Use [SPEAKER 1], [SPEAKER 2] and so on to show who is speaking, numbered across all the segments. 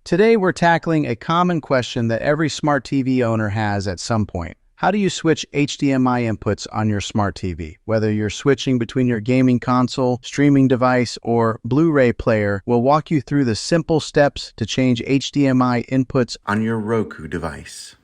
[SPEAKER 1] Today we're tackling a common question that every smart TV owner has at some point. How do you switch HDMI inputs on your smart TV? Whether you're switching between your gaming console, streaming device, or Blu-ray player, we'll walk you through the simple steps to change HDMI inputs on your Roku device.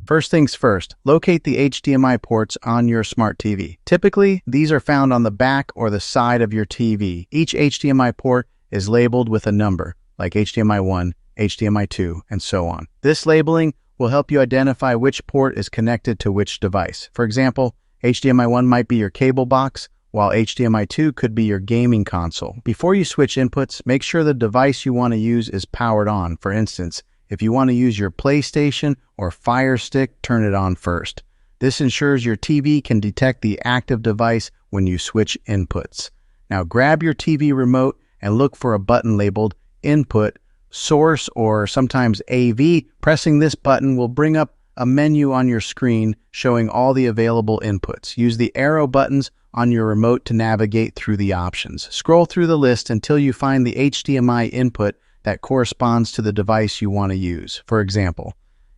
[SPEAKER 1] First things first, locate the HDMI ports on your smart TV. Typically, these are found on the back or the side of your TV. Each HDMI port is labeled with a number, like HDMI 1, HDMI 2, and so on. This labeling will help you identify which port is connected to which device. For example, HDMI 1 might be your cable box, while HDMI 2 could be your gaming console. Before you switch inputs, make sure the device you want to use is powered on. For instance, if you want to use your PlayStation or Fire Stick, turn it on first. This ensures your TV can detect the active device when you switch inputs. Now grab your TV remote and look for a button labeled Input, Source, or sometimes AV. Pressing this button will bring up a menu on your screen showing all the available inputs. Use the arrow buttons on your remote to navigate through the options. Scroll through the list until you find the HDMI input that corresponds to the device you want to use. For example,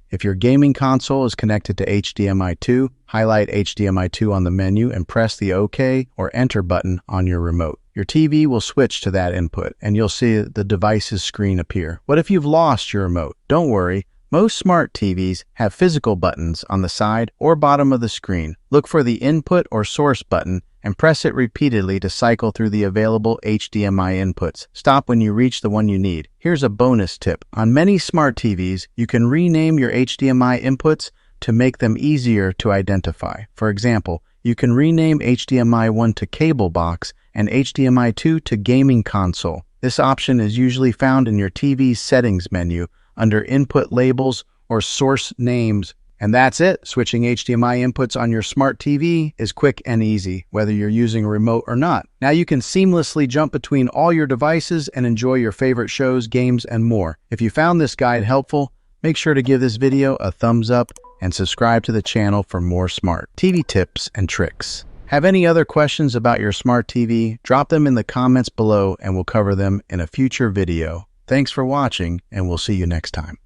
[SPEAKER 1] if your gaming console is connected to HDMI 2, highlight HDMI 2 on the menu and press the OK or Enter button on your remote. Your TV will switch to that input, and you'll see the device's screen appear. What if you've lost your remote? Don't worry. Most smart TVs have physical buttons on the side or bottom of the screen. Look for the Input or Source button and press it repeatedly to cycle through the available HDMI inputs. Stop when you reach the one you need. Here's a bonus tip. On many smart TVs, you can rename your HDMI inputs to make them easier to identify. For example, you can rename HDMI 1 to cable box and HDMI 2 to gaming console. This option is usually found in your TV's settings menu under input labels or source names. And that's it. Switching HDMI inputs on your smart TV is quick and easy, whether you're using a remote or not. Now you can seamlessly jump between all your devices and enjoy your favorite shows, games, and more. If you found this guide helpful, make sure to give this video a thumbs up and subscribe to the channel for more smart TV tips and tricks. Have any other questions about your smart TV? Drop them in the comments below and we'll cover them in a future video. Thanks for watching, and we'll see you next time.